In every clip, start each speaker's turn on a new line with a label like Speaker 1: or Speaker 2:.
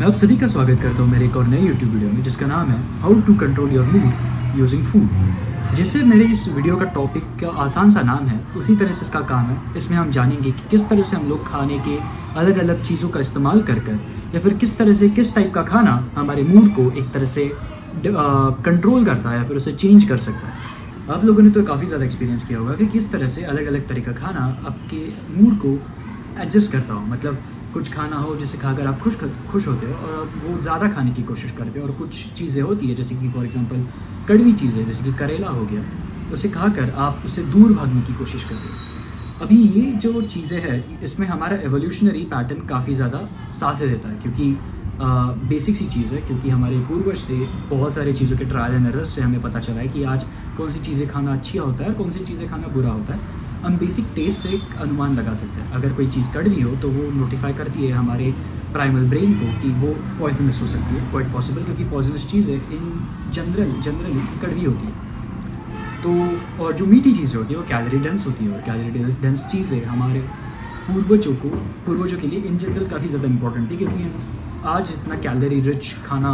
Speaker 1: मैं आप सभी का स्वागत करता हूँ मेरे एक और नए यूट्यूब वीडियो में जिसका नाम है how to control your mood using food. जैसे मेरे इस वीडियो का टॉपिक का आसान सा नाम है, उसी तरह से इसका काम है। इसमें हम जानेंगे कि किस तरह से हम लोग खाने के अलग अलग चीज़ों का इस्तेमाल कर कर या फिर किस तरह से किस टाइप का खाना हमारे मूड को एक तरह से कंट्रोल करता है या फिर उसे चेंज कर सकता है। आप लोगों ने तो काफ़ी ज़्यादा एक्सपीरियंस किया होगा कि किस तरह से अलग अलग तरह का खाना आपके मूड को एडजस्ट करता हो। मतलब कुछ खाना हो जिसे खाकर आप खुश होते हो और आप वो ज़्यादा खाने की कोशिश करते हो, और कुछ चीज़ें होती है जैसे कि फॉर एग्जांपल कड़वी चीज़ें जैसे कि करेला हो गया, उसे खाकर आप उससे दूर भागने की कोशिश करते हो। अभी ये जो चीज़ें हैं इसमें हमारा एवोल्यूशनरी पैटर्न काफ़ी ज़्यादा साथ देता है, क्योंकि बेसिक सी चीज़ है। क्योंकि हमारे पूर्वज थे, बहुत सारी चीज़ों के ट्रायल एंड एरर्स से हमें पता चला है कि आज कौन सी चीज़ें खाना अच्छी होता है और कौन सी चीज़ें खाना बुरा होता है। हम बेसिक टेस्ट से एक अनुमान लगा सकते हैं। अगर कोई चीज़ कड़वी हो तो वो नोटिफाई करती है हमारे प्राइमल ब्रेन को कि वो पॉइजनस हो सकती है, क्वाइट पॉसिबल, क्योंकि पॉइजनस चीज़ें इन जनरली कड़वी होती है। तो और जो मीठी चीज़ें होती है वो कैलोरी डेंस होती है, और कैलोरी डेंस चीज़ें हमारे पूर्वजों के लिए इन जनरल काफ़ी ज़्यादा इंपॉर्टेंट थी, क्योंकि आज जितना कैलोरी रिच खाना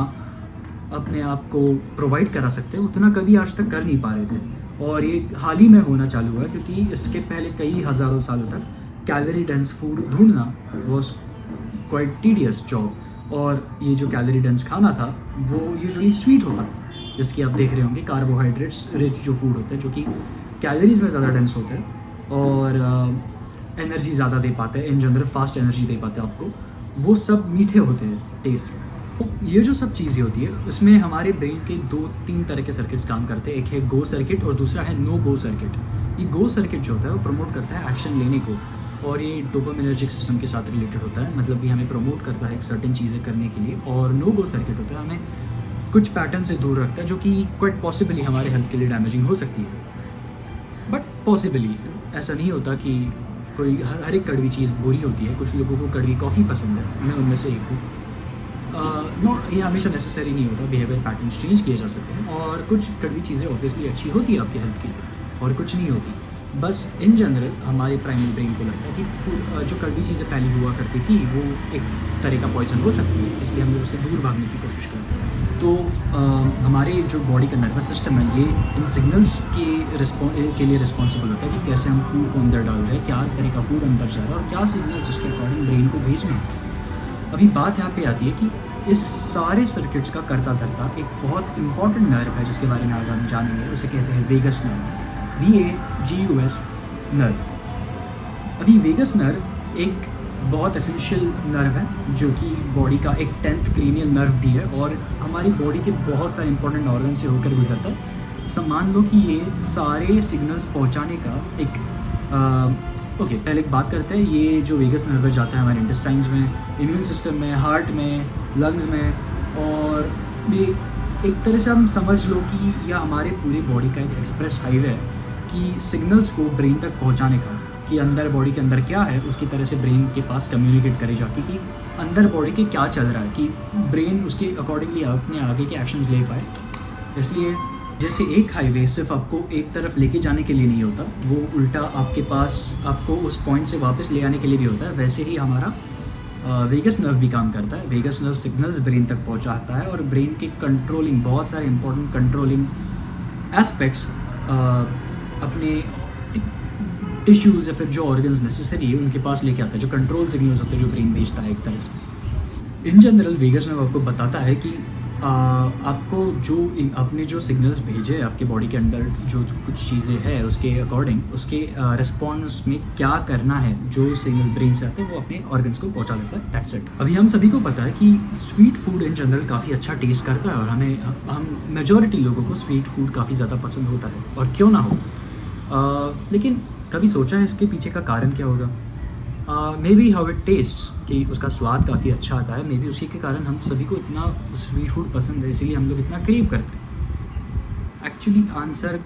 Speaker 1: अपने आप को प्रोवाइड करा सकते हैं उतना कभी आज तक कर नहीं पा रहे थे। और ये हाल ही में होना चालू हुआ, क्योंकि इसके पहले कई हज़ारों सालों तक कैलोरी डेंस फूड ढूंढना वॉज क्वाइट टीडियस जॉब। और ये जो कैलोरी डेंस खाना था वो यूजुअली स्वीट होता था, जिसकी आप देख रहे होंगे कार्बोहाइड्रेट्स रिच जो फूड होते हैं, जो कि कैलोरीज में ज़्यादा डेंस होते हैं और एनर्जी ज़्यादा दे पाते हैं, इन जनरल फास्ट एनर्जी दे पाते हैं आपको। वो सब मीठे होते हैं टेस्ट में। तो ये जो सब चीज़ें होती है उसमें हमारे ब्रेन के 2-3 तरह के सर्किट्स काम करते हैं। एक है गो सर्किट और दूसरा है नो गो सर्किट। ये गो सर्किट जो होता है वो प्रमोट करता है एक्शन लेने को, और ये डोपामिनर्जिक सिस्टम के साथ रिलेटेड होता है। मतलब ये हमें प्रमोट करता है एक सर्टेन चीज़ें करने के लिए। और नो गो सर्किट होता है हमें कुछ पैटर्न से दूर रखता है, जो कि क्वाइट पॉसिबली हमारे हेल्थ के लिए डैमेजिंग हो सकती है। बट पॉसिबली ऐसा नहीं होता कि कोई हर एक कड़वी चीज़ बुरी होती है। कुछ लोगों को कड़वी कॉफ़ी पसंद है, मैं उनमें से एक हूँ। नो, ये हमेशा नेसेसरी नहीं होता, बिहेवियर पैटर्न्स चेंज किए जा सकते हैं। और कुछ कड़वी चीज़ें ऑब्वियसली अच्छी होती है आपके हेल्थ के लिए और कुछ नहीं होती। बस इन जनरल हमारे प्राइमरी ब्रेन को लगता है कि जो कड़वी चीज़ें पहले हुआ करती थी वो एक तरह का पॉइजन हो सकती है, इसलिए हम लोग उससे दूर भागने की कोशिश करते हैं। तो हमारे जो बॉडी का नर्वस सिस्टम है ये इन सिग्नल्स के लिए रिस्पॉन्सिबल होता है कि कैसे हम फूड को अंदर डाल रहे हैं, क्या तरह का फूड अंदर जा रहा है और क्या सिग्नल्स उसके अकॉर्डिंग ब्रेन को भेजना है। अभी बात यहाँ पे आती है कि इस सारे सर्किट्स का करता धरता एक बहुत इंपॉर्टेंट नर्व है जिसके बारे में आज हम जानेंगे। उसे कहते हैं वेगस नर्व, VAGUS नर्व। अभी वेगस नर्व एक बहुत एसेंशियल नर्व है जो कि बॉडी का एक 10th क्रेनियल नर्व भी है और हमारी बॉडी के बहुत सारे इंपॉर्टेंट ऑर्गन से होकर गुजरता है। मान लो कि ये सारे सिग्नल्स पहुंचाने का एक ओके, पहले एक बात करते हैं। ये जो वेगस नर्व जाता है हमारे इंटेस्टाइन्स में, इम्यून सिस्टम में, हार्ट में, लंग्स में, और ये एक तरह से हम समझ लो कि यह हमारे पूरी बॉडी का एक एक्सप्रेस हाईवे है कि सिग्नल्स को ब्रेन तक पहुंचाने का, कि अंदर बॉडी के अंदर क्या है उसकी तरह से ब्रेन के पास कम्युनिकेट करे जाके कि अंदर बॉडी के क्या चल रहा है, कि ब्रेन उसके अकॉर्डिंगली अपने आगे के एक्शंस ले पाए। इसलिए जैसे एक हाईवे सिर्फ आपको एक तरफ लेके जाने के लिए नहीं होता, वो उल्टा आपके पास आपको उस पॉइंट से वापस ले आने के लिए भी होता है। वैसे ही हमारा वेगस नर्व भी काम करता है। वेगस नर्व सिग्नल्स ब्रेन तक पहुंचाता है और ब्रेन के कंट्रोलिंग बहुत सारे इंपॉर्टेंट कंट्रोलिंग एस्पेक्ट्स अपने टिश्यूज़ या फिर जो ऑर्गन्स नेसेसरी है उनके पास लेके आता है, जो कंट्रोल सिग्नल्स होते हैं जो ब्रेन भेजता है एक तरह से। इन जनरल वेगस नर्व आपको बताता है कि आपको आपने जो सिग्नल्स भेजे आपके बॉडी के अंदर जो कुछ चीज़ें हैं उसके अकॉर्डिंग उसके रिस्पॉन्स में क्या करना है, जो सिग्नल ब्रेन से आते हैं वो अपने ऑर्गन्स को पहुंचा देता है। That's it. अभी हम सभी को पता है कि स्वीट फूड इन जनरल काफ़ी अच्छा टेस्ट करता है और हम मेजॉरिटी लोगों को स्वीट फूड काफ़ी ज़्यादा पसंद होता है, और क्यों ना हो। लेकिन कभी सोचा है इसके पीछे का कारण क्या होगा? May be how it tests, कि उसका स्वाद काफ़ी अच्छा आता है। मे बी उसी के कारण हम सभी को इतना स्वीट फूड पसंद है, इसीलिए हम लोग इतना क्रेव करते हैं। एक्चुअली आंसर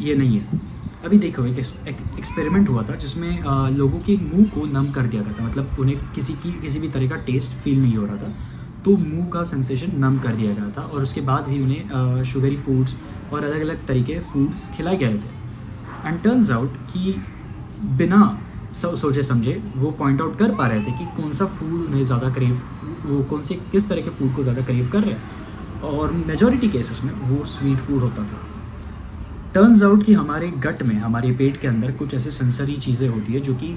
Speaker 1: ये नहीं है। अभी देखो, एक एक्सपेरिमेंट हुआ था जिसमें लोगों के मुंह को नम कर दिया गया था। मतलब उन्हें किसी भी तरह का टेस्ट फील नहीं हो रहा था, तो मुंह का सेंसेशन नम कर दिया गया था, और उसके बाद भी उन्हें शुगरी फूड्स और अलग अलग तरीके फूड्स खिलाए गए थे। एंड टर्न्स आउट कि बिना सोचे समझे वो पॉइंट आउट कर पा रहे थे कि कौन सा फूड उन्हें ज़्यादा वो कौन से किस तरह के फूड को ज़्यादा क्रेव कर रहे हैं, और मेजॉरिटी केसेस में वो स्वीट फूड होता था। टर्न्स आउट कि हमारे गट में, हमारे पेट के अंदर कुछ ऐसे सेंसरी चीज़ें होती है जो कि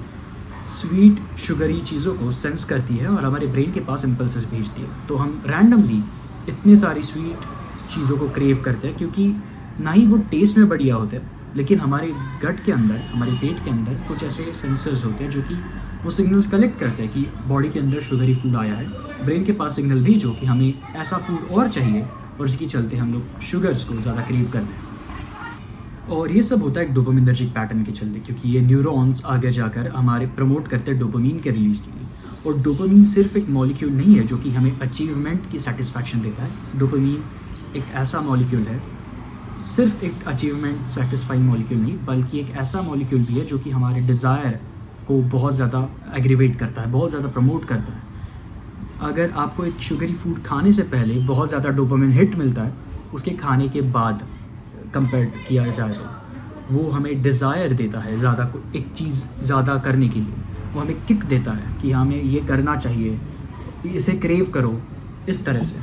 Speaker 1: स्वीट शुगरी चीज़ों को सेंस करती है और हमारे ब्रेन के पास इम्पल्सेस भेजती है। तो हम रैंडमली इतनी सारी स्वीट चीज़ों को क्रेव करते हैं, क्योंकि ना ही वो टेस्ट में बढ़िया होते हैं, लेकिन हमारे गट के अंदर, हमारे पेट के अंदर कुछ ऐसे सेंसर्स होते हैं जो कि वो सिग्नल्स कलेक्ट करते हैं कि बॉडी के अंदर शुगरी फूड आया है। ब्रेन के पास सिग्नल भेजो कि हमें ऐसा फूड और चाहिए, और इसके चलते हम लोग शुगर्स को ज़्यादा क्रेव करते हैं। और ये सब होता है एक डोपामिनर्जिक पैटर्न के चलते, क्योंकि ये न्यूरॉन्स आगे जाकर हमारे प्रमोट करते हैं डोपामीन के रिलीज़ के लिए। और डोपामीन सिर्फ एक मॉलिक्यूल नहीं है जो कि हमें अचीवमेंट की सेटिस्फैक्शन देता है। डोपामीन एक ऐसा मॉलिक्यूल है, सिर्फ एक अचीवमेंट सेटिस्फाइंग मॉलिक्यूल नहीं, बल्कि एक ऐसा मॉलिक्यूल भी है जो कि हमारे डिज़ायर को बहुत ज़्यादा एग्रीवेट करता है, बहुत ज़्यादा प्रमोट करता है। अगर आपको एक शुगरी फूड खाने से पहले बहुत ज़्यादा डोपामिन हिट मिलता है, उसके खाने के बाद कंपेयर किया जाए तो वो हमें डिज़ायर देता है ज़्यादा, एक चीज़ ज़्यादा करने के लिए। वो हमें किक देता है कि हमें ये करना चाहिए, इसे क्रेव करो, इस तरह से।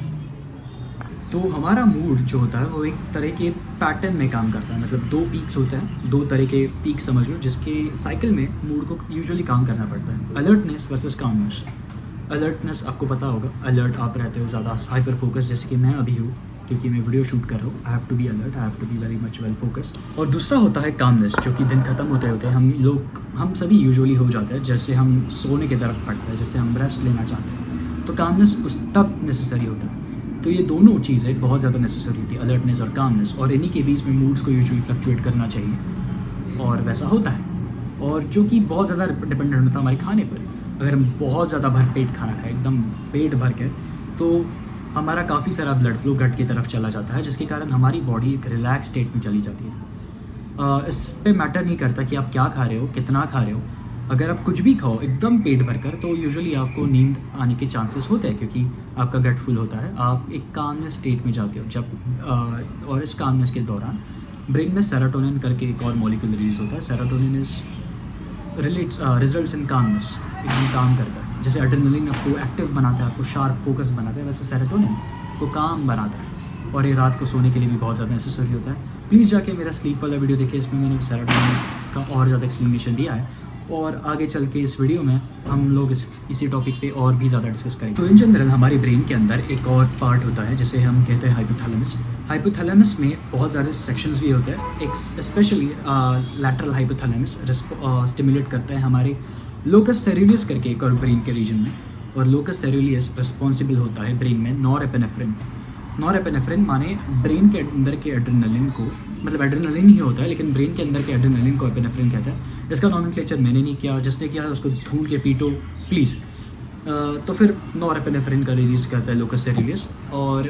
Speaker 1: तो हमारा मूड जो होता है वो एक तरह के पैटर्न में काम करता है। मतलब दो पीक्स होते हैं, दो तरह के पीक समझ लो, जिसके साइकिल में मूड को यूजुअली काम करना पड़ता है। Alertness versus calmness. अलर्टनेस आपको पता होगा, अलर्ट आप रहते हो ज़्यादा हाइपर फोकस, जैसे कि मैं अभी हूँ, क्योंकि मैं वीडियो शूट कर रहा हूँ। I have to be alert, I have to be very much well focused. और दूसरा होता है कामनेस, जो कि दिन खत्म होते होते हम सभी यूजुअली हो जाते हैं, जैसे हम सोने की तरफ पड़ते हैं, जैसे हम रेस्ट लेना चाहते हैं, तो कामनेस उस तब नेसेसरी होता है। तो ये दोनों चीज़ें बहुत ज़्यादा नेसेसरी होती है, अलर्टनेस और कामनेस, और इन्हीं के बीच में मूड्स को यूजुअली फ्लक्चुएट करना चाहिए, और वैसा होता है। और जो कि बहुत ज़्यादा डिपेंडेंट होता है हमारे खाने पर। अगर हम बहुत ज़्यादा भरपेट खाना खाएं, एकदम पेट भर कर, तो हमारा काफ़ी सारा ब्लड फ्लो गट की तरफ चला जाता है, जिसके कारण हमारी बॉडी एक रिलैक्स स्टेट में चली जाती है। इस पे मैटर नहीं करता कि आप क्या खा रहे हो, कितना खा रहे हो। अगर आप कुछ भी खाओ एकदम पेट भरकर, तो यूजुअली आपको नींद आने के चांसेस होते हैं, क्योंकि आपका गट फुल होता है, आप एक कामनेस स्टेट में जाते हो जब। और इस कामनेस के दौरान ब्रेन में सेरोटोनिन करके एक और मॉलिक्यूल रिलीज होता है। सेरोटोनिन रिजल्ट्स इन कामनेस, एकदम काम करता है। जैसे एड्रेनलिन आपको एक्टिव बनाता है, आपको शार्प फोकस बनाता है, वैसे सेरोटोनिन को काम बनाता है, और ये रात को सोने के लिए भी बहुत ज़्यादा नेसेसरी होता है। प्लीज़ जाके मेरा स्लीप वाला वीडियो देखिए, इसमें मैंने सेरोटोनिन का और ज़्यादा एक्सप्लेनेशन दिया है, और आगे चल के इस वीडियो में हम लोग इसी टॉपिक पे और भी ज़्यादा डिस्कस करेंगे। तो इन जनरल हमारे ब्रेन के अंदर एक और पार्ट होता है जिसे हम कहते हैं हाइपोथैलेमस। हाइपोथैलेमस में बहुत ज़्यादा सेक्शंस भी होते हैं। एक स्पेशली लैटरल हाइपोथैलेमस स्टिमुलेट करता है हमारे लोकस सेरुलियस करके एक और ब्रेन के रीजन में, और लोकस सेरुलियस रिस्पॉन्सिबल होता है ब्रेन में नॉरएपिनेफ्रिन। नॉरएपिनेफ्रिन माने ब्रेन के अंदर के एड्रेनलिन को, मतलब एड्रेनलिन ही होता है, लेकिन ब्रेन के अंदर के एड्रेनलिन को एपिनेफ्रिन कहते हैं। इसका नॉमेनक्लेचर मैंने नहीं किया, जिसने किया है उसको ढूंढ के पीटो प्लीज़। तो फिर नॉरएपिनेफ्रिन का रिलीज़ करता है लोकस सेरुलियस, और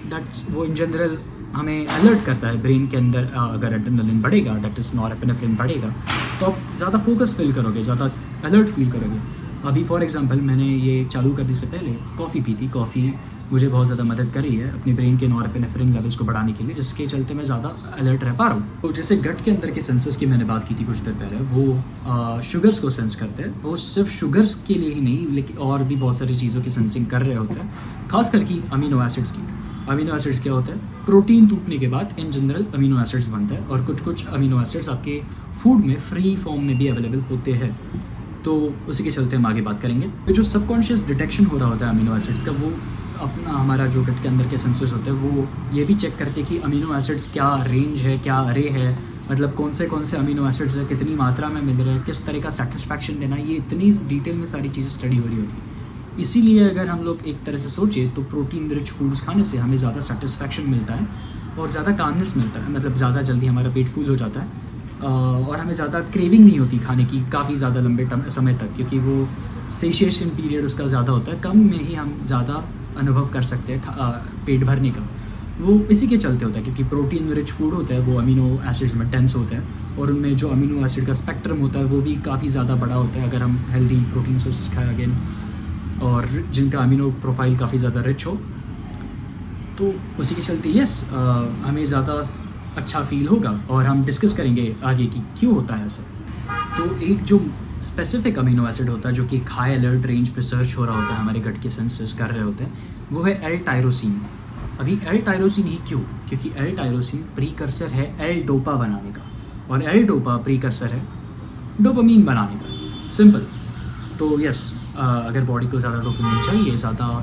Speaker 1: दैट्स वो इन जनरल हमें अलर्ट करता है ब्रेन के अंदर। अगर एड्रेनलिन बढ़ेगा, दैट इज़ नॉरएपिनेफ्रिन बढ़ेगा, तो आप ज़्यादा फोकस फील करोगे, ज़्यादा अलर्ट फील करोगे। अभी फॉर एग्जांपल मैंने ये चालू करने से पहले कॉफ़ी पी थी। कॉफ़ी मुझे बहुत ज़्यादा मदद कर रही है अपने ब्रेन के नॉरएपिनेफ्रिन लेवल्स को बढ़ाने के लिए, जिसके चलते मैं ज़्यादा अलर्ट रह पा रहा हूँ। तो जैसे गट के अंदर के सेंसर्स की मैंने बात की थी कुछ देर पहले, वो शुगर्स को सेंस करते हैं। वो सिर्फ शुगर्स के लिए ही नहीं, लेकिन और भी बहुत सारी चीज़ों की सेंसिंग कर रहे होते हैं, खास करके अमीनो एसिड्स की। अमीनो एसिड्स क्या होता है? प्रोटीन टूटने के बाद इन जनरल अमीनो एसिड्स बनता है, और कुछ कुछ अमीनो एसिड्स आपके फूड में फ्री फॉर्म में भी अवेलेबल होते हैं। तो उसी के चलते हम आगे बात करेंगे। तो जो सबकॉन्शियस डिटेक्शन हो रहा होता है अमीनो एसिड्स का, वो अपना हमारा जो गट के अंदर के सेंसर्स होते हैं वो ये भी चेक करते हैं कि अमीनो एसिड्स क्या रेंज है, क्या अरे है, मतलब कौन से अमीनो एसिड्स है, कितनी मात्रा में मिल रहे हैं, किस तरह का सेटिस्फैक्शन देना, ये इतनी डिटेल में सारी चीज़ें स्टडी हो रही होती है। इसीलिए अगर हम लोग एक तरह से सोचें तो प्रोटीन रिच फूड्स खाने से हमें ज़्यादा सेटिस्फैक्शन मिलता है और ज़्यादा कामनेस मिलता है, मतलब ज़्यादा जल्दी हमारा पेट फुल हो जाता है, और हमें ज़्यादा क्रेविंग नहीं होती खाने की काफ़ी ज़्यादा लंबे समय तक, क्योंकि वो सेशिएशन पीरियड उसका ज़्यादा होता है। कम में ही हम ज़्यादा अनुभव कर सकते हैं पेट भरने का। वो इसी के चलते होता है क्योंकि प्रोटीन रिच फूड होता है, वो अमीनो एसिड्स में डेंस होता है, और उनमें जो अमीनो एसिड का स्पेक्ट्रम होता है वो भी काफ़ी ज़्यादा बड़ा होता है। अगर हम हेल्दी प्रोटीन सोर्सेज खाएं अगेन, और जिनका अमीनो प्रोफाइल काफ़ी ज़्यादा रिच हो, तो उसी के चलते हमें ज़्यादा अच्छा फील होगा। और हम डिस्कस करेंगे आगे कि क्यों होता है ऐसा। तो एक जो स्पेसिफिक अमीनो एसिड होता है जो कि हाई अलर्ट रेंज पे सर्च हो रहा होता है, हमारे गट के सेंसस कर रहे होते हैं, वो है एल टायरोसिन। अभी एल टायरोसिन ही क्यों? क्योंकि एल टायरोसिन प्रीकर्सर है एल डोपा बनाने का, और एल डोपा प्रीकर्सर है डोपामीन बनाने का। सिंपल। तो यस, अगर बॉडी को ज़्यादा डोपामीन चाहिए, ज़्यादा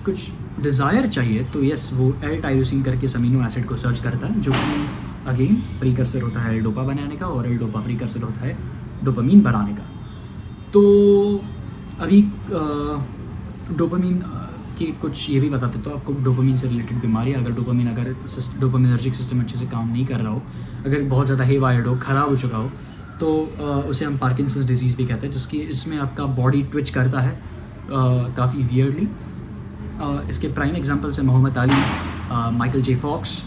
Speaker 1: कुछ डिज़ायर चाहिए, तो यस वो एल टायरोसिन करके इस अमीनो एसिड को सर्च करता है, जो कि अगेन प्रीकर्सर होता है एल डोपा बनाने का, और एल डोपा प्रीकर्सर होता है डोपामीन बनाने का। तो अभी डोपामीन के कुछ ये भी बताते तो आपको डोपामीन से रिलेटेड बीमारी, अगर डोपामिनर्जिक सिस्टम अच्छे से काम नहीं कर रहा हो, अगर बहुत ज़्यादा हेवायर्ड हो, ख़राब हो चुका हो, तो उसे हम पार्किंसंस डिजीज़ भी कहते हैं, जिसमें आपका बॉडी ट्विच करता है काफ़ी वियर्डली। इसके प्राइम एग्जांपल्स हैं Muhammad Ali, Michael J Fox.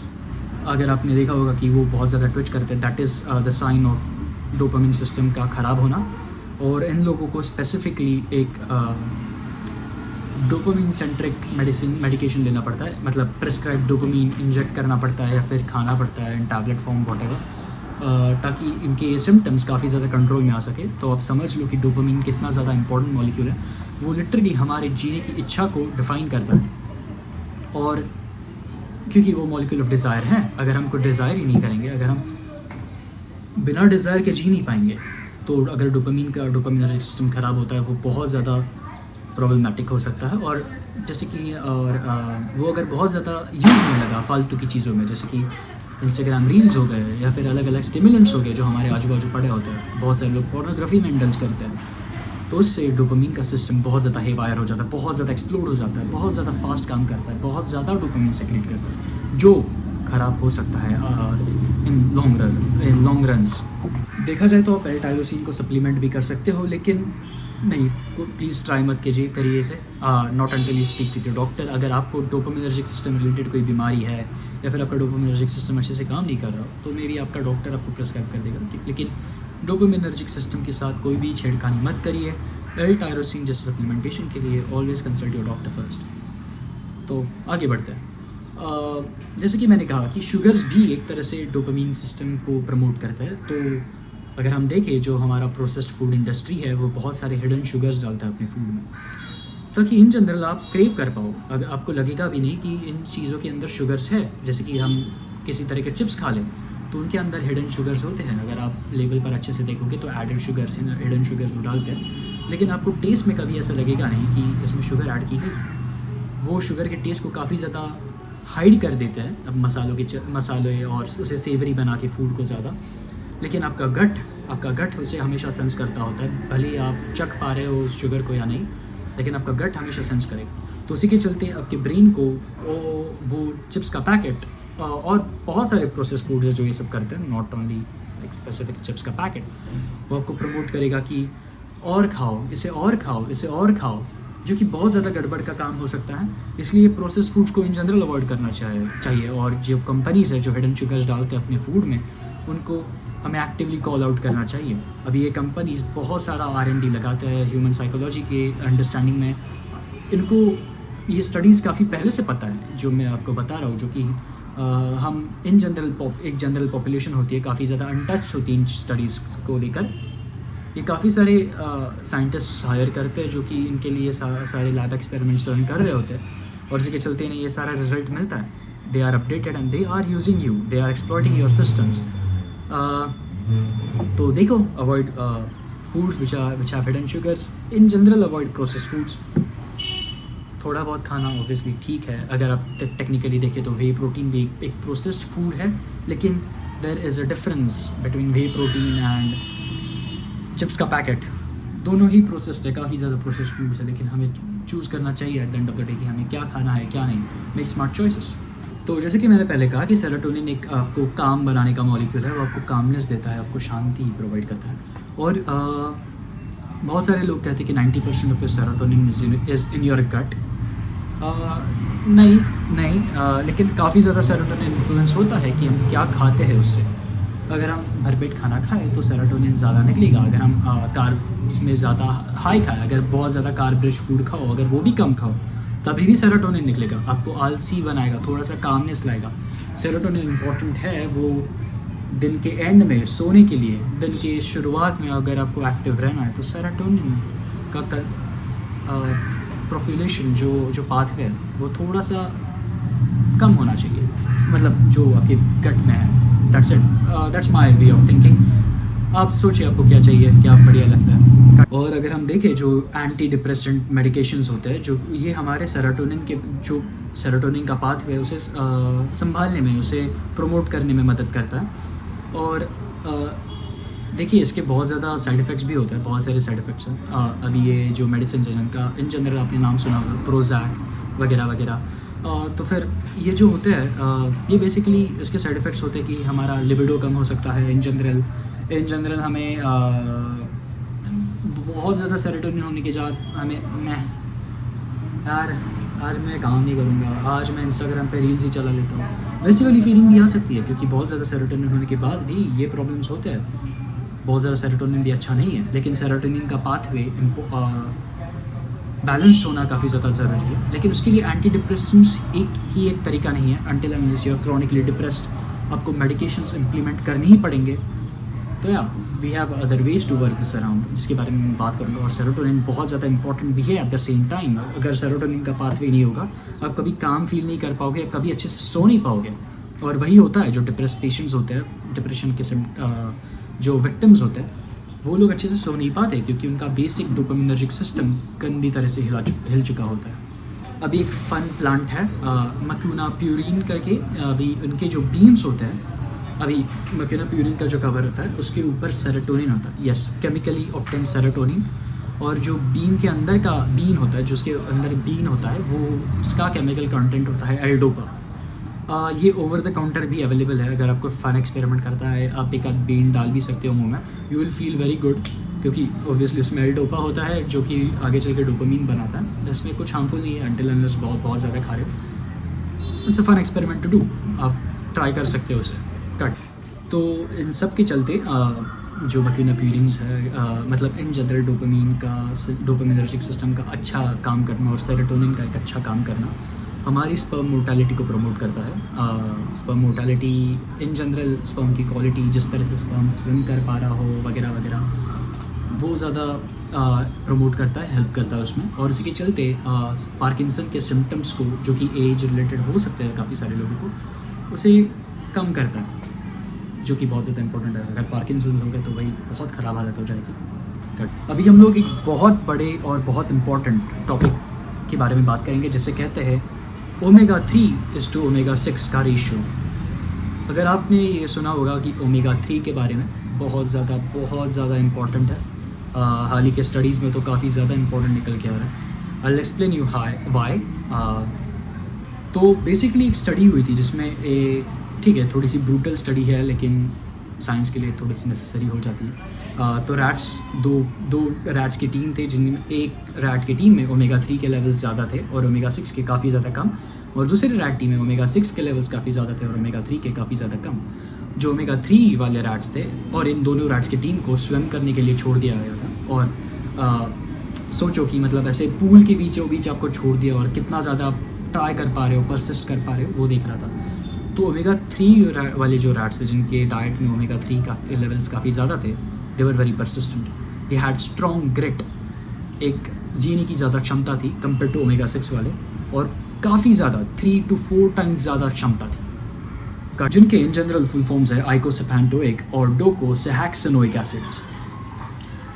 Speaker 1: अगर आपने देखा होगा कि वो बहुत ज़्यादा ट्विच करते हैं, that is the sign of dopamine system का ख़राब होना। और इन लोगों को स्पेसिफिकली एक डोपामिन सेंट्रिक मेडिकेशन लेना पड़ता है, मतलब प्रिस्क्राइब डोपामिन इंजेक्ट करना पड़ता है या फिर खाना पड़ता है इन टैबलेट फॉर्म व्हाटएवर, ताकि इनके सिम्टम्स काफ़ी ज़्यादा कंट्रोल में आ सके। तो आप समझ लो कि डोपामिन कितना ज़्यादा इंपॉर्टेंट मॉलिक्यूल है। वो लिटरली हमारे जीने की इच्छा को डिफ़ाइन करता है, और क्योंकि वो मॉलिक्यूल ऑफ डिज़ायर है, अगर हम कोई डिज़ायर ही नहीं करेंगे, अगर हम बिना डिज़ायर के जी नहीं पाएंगे, तो अगर डोपामिनर्जिक सिस्टम ख़राब होता है, वो बहुत ज़्यादा प्रॉब्लमेटिक हो सकता है। और जैसे कि वो अगर बहुत ज़्यादा यूज़ होने लगा फालतू की चीज़ों में, जैसे कि इंस्टाग्राम रील्स हो गए या फिर अलग अलग स्टिमुलेंट्स हो गए जो हमारे आजू बाजू पड़े होते हैं, बहुत सारे लोग पोर्नोग्राफी में इंडल्ज करते हैं, तो उससे डोपामिन का सिस्टम बहुत ज़्यादा हेवायर हो जाता है, बहुत ज़्यादा एक्सप्लोड हो जाता है, बहुत ज़्यादा फास्ट काम करता है, बहुत ज़्यादा डोपामिन सेक्रेट करता है, जो ख़राब हो सकता है इन लॉन्ग रन्स। देखा जाए तो आप एल टायरोसिन को सप्लीमेंट भी कर सकते हो, लेकिन नहीं, प्लीज़ ट्राई मत करिए इसे, not until you speak with your doctor. अगर आपको डोपामिनर्जिक सिस्टम रिलेटेड कोई बीमारी है या फिर आपका डोपामिनर्जिक सिस्टम अच्छे से काम नहीं कर रहा हो, तो मे बी आपका डॉक्टर आपको प्रिस्क्राइब कर देगा। लेकिन डोपामिनर्जिक सिस्टम के साथ कोई भी छेड़खानी मत करिए। एल टायरोसिन जैसे सप्लीमेंटेशन के लिए always consult your doctor first. तो आगे बढ़ते हैं। जैसे कि मैंने कहा कि शुगर्स भी एक तरह से डोपामिन सिस्टम को प्रमोट करता है। तो अगर हम देखें, जो हमारा प्रोसेस्ड फूड इंडस्ट्री है, वो बहुत सारे हिडन शुगर्स डालता है अपने फूड में, ताकि इन जनरल आप क्रेव कर पाओ। अगर आपको लगेगा भी नहीं कि इन चीज़ों के अंदर शुगर्स है, जैसे कि हम किसी तरह के चिप्स खा लें तो उनके अंदर हिडन शुगर्स होते हैं। अगर आप लेबल पर अच्छे से देखोगे तो एडेड शुगर्स, हिडन शुगर्स वो डालते हैं, लेकिन आपको टेस्ट में कभी ऐसा लगेगा नहीं कि इसमें शुगर ऐड की गई। वो शुगर के टेस्ट को काफ़ी ज़्यादा हाइड कर देते हैं अब मसाले और उसे सेवरी बना के फूड को ज़्यादा। लेकिन आपका गट उसे हमेशा सेंस करता होता है, भले ही आप चख पा रहे हो उस शुगर को या नहीं, लेकिन आपका गट हमेशा सेंस करेगा। तो उसी के चलते आपके ब्रेन को वो चिप्स का पैकेट और बहुत सारे प्रोसेस फूड्स है जो ये सब करते हैं, नॉट ओनली एक स्पेसिफिक चिप्स का पैकेट, वो आपको प्रमोट करेगा कि और खाओ, इसे और खाओ, जो कि बहुत ज़्यादा गड़बड़ का काम हो सकता है। इसलिए प्रोसेस फूड्स को इन जनरल अवॉइड करना चाहिए। और जो कंपनीज़ है जो हिडन शुगर्स डालते हैं अपने फूड में, उनको हमें एक्टिवली कॉल आउट करना चाहिए। अभी ये कंपनीज़ बहुत सारा R&D लगाते हैं ह्यूमन साइकोलॉजी के अंडरस्टैंडिंग में। इनको ये स्टडीज़ काफ़ी पहले से पता है, जो मैं आपको बता रहा हूँ, जो कि हम इन जनरल एक जनरल पॉपुलेशन होती है, काफ़ी ज़्यादा अनटच्ड होती है इन स्टडीज़ को लेकर। ये काफ़ी सारे साइंटिस्ट हायर करते हैं जो कि इनके लिए सारे लैब एक्सपेरिमेंट्स रन कर रहे होते हैं, और इसके चलते इन्हें ये सारा रिजल्ट मिलता है। They are updated and they are using you, they are exploiting your systems. तो देखो, avoid foods which have hidden sugars. In general avoid process foods. थोड़ा बहुत खाना ऑब्वियसली ठीक है। अगर आप टेक्निकली देखें तो वे प्रोटीन भी एक प्रोसेस्ड फूड है, लेकिन there is a difference between whey protein and chips का पैकेट। दोनों ही प्रोसेस्ड है, काफ़ी ज़्यादा प्रोसेस्ड फूड्स है, लेकिन हमें चूज़ करना चाहिए at the end of the day कि हमें क्या खाना है क्या नहीं। Make smart choices. तो जैसे कि मैंने पहले कहा कि सेरोटोनिन एक आपको काम बनाने का मॉलिक्यूल है, वो आपको कामनेस देता है, आपको शांति प्रोवाइड करता है। और बहुत सारे लोग कहते हैं कि 90% of your serotonin is in your gut. नहीं, लेकिन काफ़ी ज़्यादा सेरोटोनिन इन्फ्लुएंस होता है कि हम क्या खाते हैं उससे। अगर हम भरपेट खाना खाएं तो सेरोटोनिन ज़्यादा निकलेगा। अगर हम कार्ब्स में ज़्यादा हाई खाएं, अगर बहुत ज़्यादा कार्ब रिच फूड खाओ, अगर वो भी कम खाओ, तभी भी सेरोटोनिन निकलेगा। आपको आलसी बनाएगा, थोड़ा सा कामनेस लाएगा। सेरोटोनिन इम्पॉर्टेंट है, वो दिन के एंड में सोने के लिए, दिन के शुरुआत में अगर आपको एक्टिव रहना है तो सेरोटोनिन का प्रोफिलेशन जो पाथवे है वो थोड़ा सा कम होना चाहिए, मतलब जो आपके गट में है। That's my way of thinking. आप सोचिए आपको क्या चाहिए, क्या बढ़िया लगता है। और अगर हम देखें जो एंटी डिप्रेसेंट मेडिकेशंस होते हैं, जो ये हमारे सेरोटोनिन का पाथवे उसे संभालने में, उसे प्रमोट करने में मदद करता है। और देखिए इसके बहुत ज़्यादा साइड इफ़ेक्ट्स भी होते हैं, बहुत सारे साइड इफ़ेक्ट्स हैं। अभी ये जो मेडिसिन है जिनका इन जनरल आपने नाम सुना होगा, प्रोज़ैक वगैरह वगैरह, तो फिर ये जो होते हैं ये बेसिकली इसके साइड इफ़ेक्ट्स होते हैं कि हमारा लिबिडो कम हो सकता है। इन जनरल हमें बहुत ज़्यादा सेरोटोनिन होने के बाद आज मैं काम नहीं करूँगा, आज मैं इंस्टाग्राम पे रील्स ही चला लेता हूँ, वैसी वाली फीलिंग भी आ सकती है। क्योंकि बहुत ज़्यादा सेरोटोनिन होने के बाद भी ये प्रॉब्लम्स होते हैं। बहुत ज़्यादा सेरोटोनिन भी अच्छा नहीं है, लेकिन सेरोटोनिन का पाथवे बैलेंस्ड होना काफ़ी ज़्यादा ज़रूरी है। लेकिन उसके लिए एंटी डिप्रेसेंट्स एक तरीका नहीं है। Until unless you are chronically depressed, आपको मेडिकेशंस इम्प्लीमेंट करने ही पड़ेंगे। तो yeah we have other ways to work this around, जिसके बारे में मैं बात करूँगा। और सेरोटोनिन बहुत ज़्यादा इंपॉर्टेंट भी है एट द सेम टाइम। अगर सेरोटोनिन का पाथवे नहीं होगा, आप कभी काम फील नहीं कर पाओगे, कभी अच्छे से सो नहीं पाओगे। और वही होता है जो डिप्रेस पेशेंट्स होते हैं, डिप्रेशन के जो विक्टिम्स होते हैं, वो लोग अच्छे से सो नहीं पाते क्योंकि उनका बेसिक डोपामिनर्जिक सिस्टम गंदी तरह से हिल चुका होता है। अभी एक फन प्लांट है मक्यूना प्यूरिन करके। अभी उनके जो बीन्स होते हैं, अभी मक्यूना प्यूरिन का जो कवर होता है उसके ऊपर सेरोटोनिन होता है। Yes, chemically obtained serotonin. और जो बीन के अंदर का बीन होता है, जो उसके अंदर बीन होता है, वो उसका केमिकल कंटेंट होता है एल्डोपा। ये ओवर द काउंटर भी अवेलेबल है। अगर आपको फन एक्सपेरिमेंट करता है, आप एक आध बीन डाल भी सकते हो मुंह में, you will feel very good, क्योंकि ऑब्वियसली उसमें एल्डोपा होता है जो कि आगे चल के डोपामीन बनाता है। इसमें कुछ हार्मफुल नहीं है अनटिल अनलेस बहुत ज़्यादा खा रहे हो। It's a fun experiment to do, आप ट्राई कर सकते हो उसे कट। तो इन सब के चलते जो मक्यूना प्यूरिन्स है, मतलब इन जनरल डोपामिनर्जिक सिस्टम का अच्छा काम करना और सेरोटोनिन का एक अच्छा काम करना हमारी स्पर्म मोर्टालिटी को प्रमोट करता है। Sperm mortality in general, sperm की क्वालिटी, जिस तरह से स्पर्म स्विम कर पा रहा हो वगैरह वगैरह, वो ज़्यादा प्रमोट करता है, हेल्प करता है उसमें। और इसी के चलते पार्किंसन के सिम्टम्स को, जो कि एज रिलेटेड हो सकते हैं काफ़ी सारे लोगों को, उसे कम करता है, जो कि बहुत ज़्यादा इंपॉर्टेंट है। अगर पार्किंसन हो गया तो भाई बहुत ख़राब हालत हो जाएगी। अभी हम लोग एक बहुत बड़े और बहुत इम्पॉर्टेंट टॉपिक के बारे में बात करेंगे, जिसे कहते हैं ओमेगा 3 to ओमेगा 6 का रेशियो। अगर आपने ये सुना होगा कि ओमेगा 3 के बारे में बहुत ज़्यादा इम्पॉर्टेंट है। हाल ही के स्टडीज़ में तो काफ़ी ज़्यादा इंपॉर्टेंट निकल के आ रहा है। I will explain you why. तो बेसिकली एक स्टडी हुई थी जिसमें ठीक है, थोड़ी सी ब्रूटल स्टडी है, लेकिन साइंस के लिए थोड़ी सी नेसेसरी हो जाती है। तो रैट्स, दो रैट्स की टीम थे, जिनमें एक रैट की टीम में ओमेगा 3 के लेवल्स ज़्यादा थे और ओमेगा 6 के काफ़ी ज़्यादा कम, और दूसरी रैट टीम में ओमेगा 6 के लेवल्स काफ़ी ज़्यादा थे और ओमेगा 3 के काफ़ी ज़्यादा कम। जो ओमेगा 3 वाले रैट्स थे, और इन दोनों रैट्स की टीम को स्विम करने के लिए छोड़ दिया गया था। और सोचो कि मतलब ऐसे पूल के बीचों बीच आपको छोड़ दिया और कितना ज़्यादा आप ट्राई कर पा रहे हो, परसिस्ट कर पा रहे हो, वो देख रहा था। तो ओमेगा 3 वाले जो रैट्स थे, जिनके डाइट में ओमेगा 3 का लेवल्स काफ़ी ज़्यादा थे, they were very persistent, they had strong grit, एक जीने की ज़्यादा क्षमता थी कंपेयर टू ओमेगा 6 वाले, और काफ़ी ज़्यादा 3 to 4 टाइम्स ज़्यादा क्षमता थी, जिनके इन जनरल फुल फॉर्म्स है आइकोसेपेंटोइक और डोकोसेहैक्सेनोइक एसिड्स।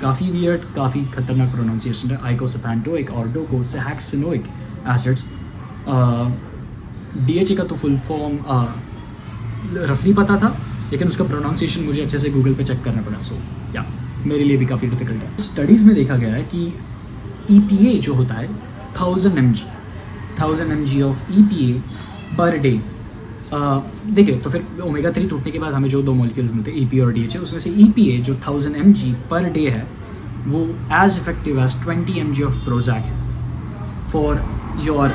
Speaker 1: काफ़ी वियर्ड, काफ़ी खतरनाक प्रोनाउंसिएशन है, आइकोसेपेंटोइक और डोकोसेहैक्सेनोइक एसिड्स। DHA का तो फुल फॉर्म रफली पता था, लेकिन उसका प्रोनाउंसिएशन मुझे अच्छे से गूगल पे चेक करना पड़ा। सो या मेरे लिए भी काफ़ी डिफिकल्ट है। स्टडीज़ में देखा गया है कि EPA जो होता है 1000 mg of EPA per day. देखिए, तो फिर ओमेगा 3 टूटने के बाद हमें जो दो मॉलिक्यूल्स मिलते हैं, EPA और DHA, उसमें से EPA जो 1000 mg पर डे है, वो as effective as 20 mg of Prozac है for your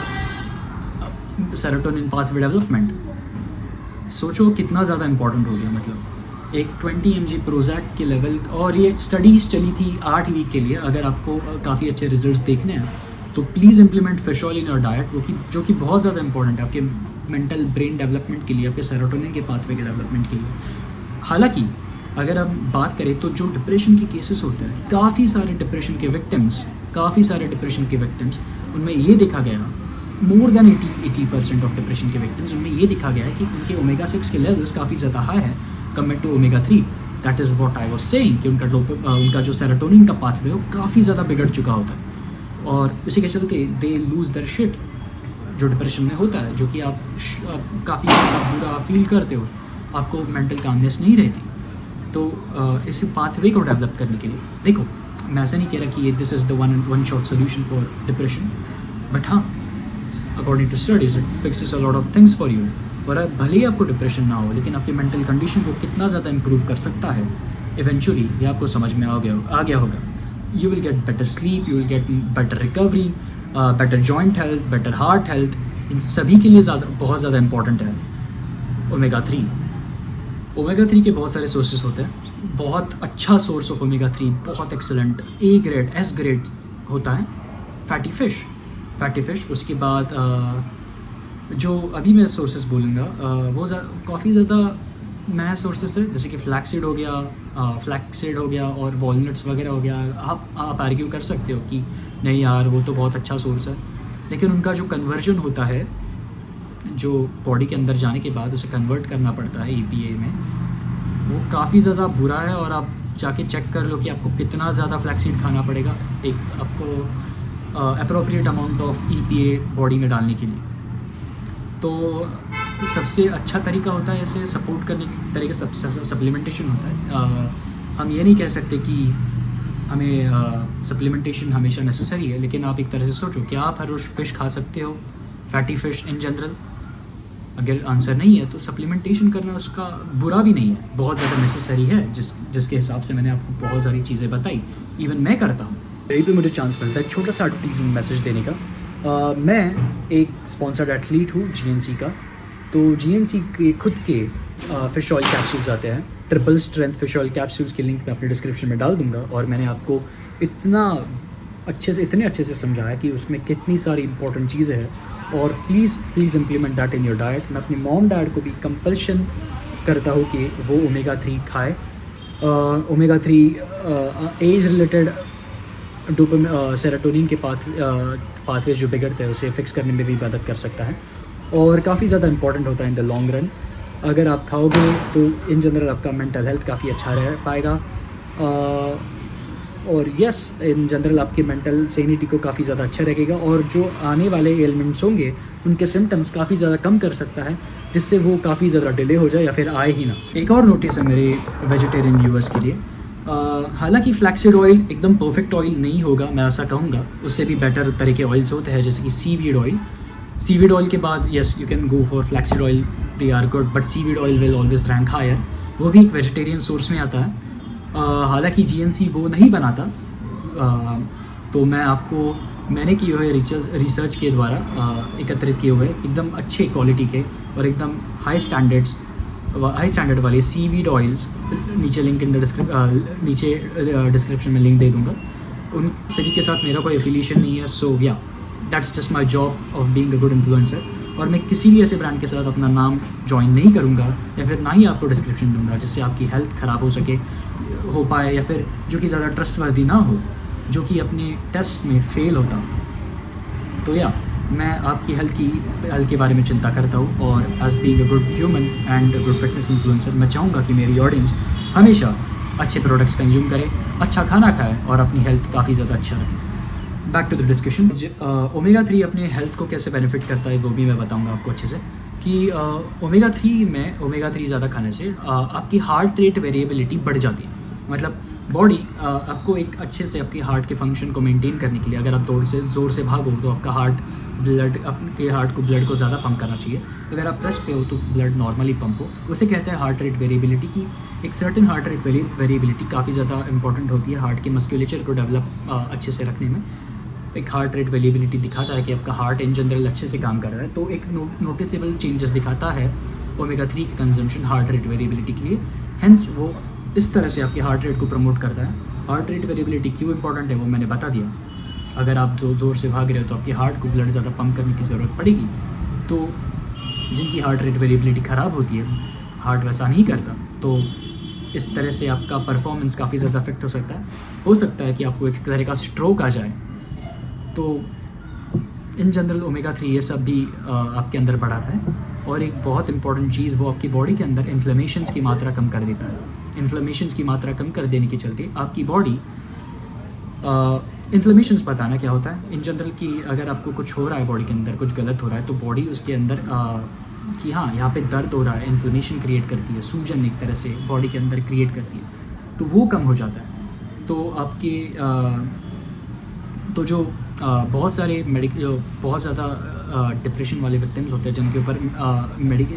Speaker 1: serotonin pathway development. सोचो कितना ज़्यादा इंपॉर्टेंट हो गया, मतलब एक 20 mg प्रोजैक के लेवल। और ये स्टडीज़ चली थी 8 वीक के लिए। अगर आपको काफ़ी अच्छे रिजल्ट्स देखने हैं तो please implement fish oil in your diet, जो कि बहुत ज़्यादा इंपॉर्टेंट है आपके मेंटल ब्रेन डेवलपमेंट के लिए, आपके सेरोटोनिन के पाथवे के डेवलपमेंट के लिए। हालांकि अगर हम बात करें तो जो डिप्रेशन के केसेस होते हैं, काफ़ी सारे डिप्रेशन के विक्टिम्स उनमें ये देखा गया, मोर देन 80% ऑफ डिप्रेशन के विक्टिम्स, उनमें ये देखा गया है कि उनके ओमेगा 6 के लेवल्स काफ़ी ज़्यादा हाई है compare to omega 3। That is what I was saying कि उनका जो सेरोटोनिन का पाथवे वो काफ़ी ज़्यादा बिगड़ चुका होता है, और इसी के चलते दे लूज़ देयर शिट, जो डिप्रेशन में होता है, जो कि आप काफ़ी बुरा फील करते हो, आपको मेंटल कामनेस नहीं रहती। तो इस पाथवे को डेवलप करने के लिए, देखो मैं ऐसा नहीं कह रहा कि ये this is the one shot solution for depression, but हाँ, according to studies it fixes a lot of things for you. और भले ही आपको डिप्रेशन ना हो, लेकिन आपकी मेंटल कंडीशन को कितना ज़्यादा इंप्रूव कर सकता है इवेंचुअली ये आपको समझ में आ गया होगा। You will get better sleep, you will get better recovery, better joint health, better heart health. इन सभी के लिए बहुत ज़्यादा इंपॉर्टेंट है ओमेगा 3। ओमेगा 3 के बहुत सारे सोर्सेज होते हैं। बहुत अच्छा सोर्स ऑफ ओमेगा 3, बहुत excellent A grade S grade होता है फैटी फिश। उसके बाद जो अभी मैं सोर्सेज बोलूँगा वो काफ़ी ज़्यादा नया सोर्सेस है, जैसे कि फ्लैक्सीड हो गया और वॉलनट्स वगैरह हो गया। आप आर्ग्यू कर सकते हो कि नहीं यार वो तो बहुत अच्छा सोर्स है, लेकिन उनका जो कन्वर्जन होता है, जो बॉडी के अंदर जाने के बाद उसे कन्वर्ट करना पड़ता है EPA में, वो काफ़ी ज़्यादा बुरा है। और आप जाके चेक कर लो कि आपको कितना ज़्यादा फ्लैक्सीड खाना पड़ेगा एक आपको appropriate amount of EPA body में डालने के लिए। तो सबसे अच्छा तरीका होता है इसे सपोर्ट करने के तरीके सप्लीमेंटेशन होता है। हम ये नहीं कह सकते कि हमें सप्लीमेंटेशन हमेशा नेसेसरी है, लेकिन आप एक तरह से सोचो कि आप हर रोज़ फ़िश खा सकते हो, फैटी फ़िश इन जनरल। अगर आंसर नहीं है तो सप्लीमेंटेशन करना उसका बुरा भी नहीं है, बहुत ज़्यादा नेसेसरी है, जिसके हिसाब से मैंने आपको बहुत सारी चीज़ें बताई, इवन मैं करता हूँ। यही पे मुझे चांस मिलता है छोटा सा एडवर्टीजमेंट मैसेज देने का। मैं एक स्पॉन्सर्ड एथलीट हूँ GNC का। तो GNC के खुद के फ़िश ऑयल कैप्सूल्स आते हैं, triple strength fish oil capsules की लिंक मैं अपने डिस्क्रिप्शन में डाल दूँगा। और मैंने आपको इतने अच्छे से समझाया कि उसमें कितनी सारी इंपॉर्टेंट चीज़ें हैं, और please implement that in your diet. मैं अपनी मॉम डैड को भी कंपल्शन करता हूँ कि वो ओमेगा 3 खाए। ओमेगा 3 एज रिलेटेड सेरोटोनिन के पाथवेज जो बिगड़ते हैं उसे फिक्स करने में भी मदद कर सकता है, और काफ़ी ज़्यादा इंपॉर्टेंट होता है इन द लॉन्ग रन। अगर आप खाओगे तो इन जनरल आपका मेंटल हेल्थ काफ़ी अच्छा रह पाएगा, और यस इन जनरल आपकी मेंटल सेनिटी को काफ़ी ज़्यादा अच्छा रखेगा, और जो आने वाले एलिमेंट्स होंगे उनके सिम्टम्स काफ़ी ज़्यादा कम कर सकता है, जिससे वो काफ़ी ज़्यादा डिले हो जाए या फिर आए ही ना। एक और नोटिस है मेरे वेजिटेरियन व्यूअर्स के लिए, हालांकि फ्लैक्सीड ऑयल एकदम परफेक्ट ऑयल नहीं होगा, मैं ऐसा कहूँगा। उससे भी बेटर तरह के ऑयल्स होते हैं, जैसे कि सीवीड ऑयल के बाद yes you can go for flaxseed oil, they are good, but seaweed oil will always rank higher. वो भी एक वेजिटेरियन सोर्स में आता है। हालांकि GNC वो नहीं बनाता। तो मैंने किए हुए रिसर्च के द्वारा एकत्रित किए हुए एकदम अच्छे क्वालिटी के और एकदम हाई स्टैंडर्ड वाले सीवीड ऑयल्स, नीचे डिस्क्रिप्शन में लिंक दे दूंगा। उन सभी के साथ मेरा कोई एफिलिएशन नहीं है, सो या that's just my job of being a good influencer. और मैं किसी भी ऐसे ब्रांड के साथ अपना नाम ज्वाइन नहीं करूँगा, या फिर ना ही आपको डिस्क्रिप्शन दूंगा जिससे आपकी हेल्थ ख़राब हो पाए, या फिर जो कि ज़्यादा ट्रस्टवर्दी ना हो, जो कि अपने टेस्ट में फेल होता। तो या मैं आपकी हेल्थ के बारे में चिंता करता हूँ, और as being a good human and good fitness influencer मैं चाहूँगा कि मेरी ऑडियंस हमेशा अच्छे प्रोडक्ट्स कंज्यूम करे, अच्छा खाना खाए और अपनी हेल्थ काफ़ी ज़्यादा अच्छा रखे। Back to the discussion. Omega 3 अपने हेल्थ को कैसे बेनिफिट करता है वो भी मैं बताऊँगा आपको अच्छे से, कि ओमेगा 3 ज़्यादा खाने से आपकी हार्ट रेट वेरिएबिलिटी बढ़ जाती है। मतलब बॉडी आपको एक अच्छे से अपनी हार्ट के फंक्शन को मेंटेन करने के लिए, अगर आप ज़ोर से भागो तो आपका आपके हार्ट को ब्लड को ज़्यादा पंप करना चाहिए। अगर आप रेस्ट पे हो तो ब्लड नॉर्मली पंप हो। उसे कहते हैं हार्ट रेट वेरिएबिलिटी की। एक सर्टेन हार्ट रेट वेरिएबिलिटी काफ़ी ज़्यादा इंपॉर्टेंट होती है हार्ट के मस्कुलेचर को डेवलप अच्छे से रखने में। एक हार्ट रेट वेरिएबिलिटी दिखाता है कि आपका हार्ट इन जनरल अच्छे से काम कर रहा है। तो एक नोटिसेबल चेंजेस दिखाता है ओमेगा 3 की कंजम्पशन हार्ट रेट वेरिएबिलिटी के लिए। हेंस वो इस तरह से आपकी हार्ट रेट को प्रमोट करता है। हार्ट रेट वेरिएबिलिटी क्यों इंपॉर्टेंट है वो मैंने बता दिया। अगर आप ज़ोर से भाग रहे हो तो आपकी हार्ट को ब्लड ज़्यादा पंप करने की ज़रूरत पड़ेगी। तो जिनकी हार्ट रेट वेरिएबिलिटी ख़राब होती है, हार्ट वैसा नहीं करता, तो इस तरह से आपका परफॉर्मेंस काफ़ी ज़्यादा अफेक्ट हो सकता है कि आपको एक तरह का स्ट्रोक आ जाए। तो इन जनरल ओमेगा 3 ये सब भी आपके अंदर बढ़ाता है। और एक बहुत इंपॉर्टेंट चीज़, वो आपकी बॉडी के अंदर इन्फ्लेमेशंस की मात्रा कम कर देता है। इन्फ्लेमेशंस की मात्रा कम कर देने के चलते आपकी बॉडी इन्फ्लेमेशंस पता ना क्या होता है इन जनरल कि अगर आपको कुछ हो रहा है बॉडी के अंदर, कुछ गलत हो रहा है, तो बॉडी उसके अंदर कि हाँ यहाँ पे दर्द हो रहा है, इन्फ्लेमेशन क्रिएट करती है, सूजन एक तरह से बॉडी के अंदर क्रिएट करती है, तो वो कम हो जाता है। तो आपके तो जो बहुत सारे बहुत ज़्यादा डिप्रेशन वाले विक्टिम्स होते हैं जिनके ऊपर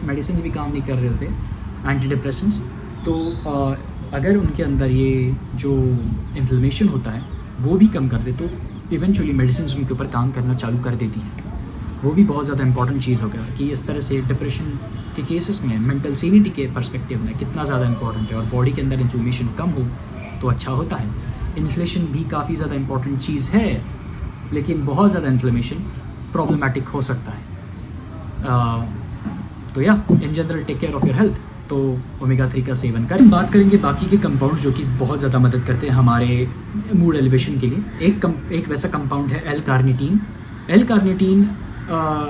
Speaker 1: मेडिसिन भी काम नहीं कर रहे होते, एंटी डिप्रेशंस, तो अगर उनके अंदर ये जो इन्फ्लेमेशन होता है वो भी कम कर दे तो इवेंचुअली मेडिसिन उनके ऊपर काम करना चालू कर देती है। वो भी बहुत ज़्यादा इंपॉर्टेंट चीज़ हो गया कि इस तरह से डिप्रेशन के केसेस में मेंटल सेनिटी के पर्सपेक्टिव में कितना ज़्यादा इंपॉर्टेंट है। और बॉडी के अंदर इन्फ्लेमेशन कम हो तो अच्छा होता है। इन्फ्लेशन भी काफ़ी ज़्यादा इंपॉर्टेंट चीज़ है, लेकिन बहुत ज़्यादा इन्फ्लेमेशन प्रॉब्लमेटिक हो सकता है। तो yeah in general take care of your health. तो ओमेगा 3 का सेवन करें। बात करेंगे बाकी के कंपाउंड जो कि बहुत ज़्यादा मदद करते हैं हमारे मूड एलिवेशन के लिए। एक वैसा कंपाउंड है एल कार्निटीन। एल कार्निटीन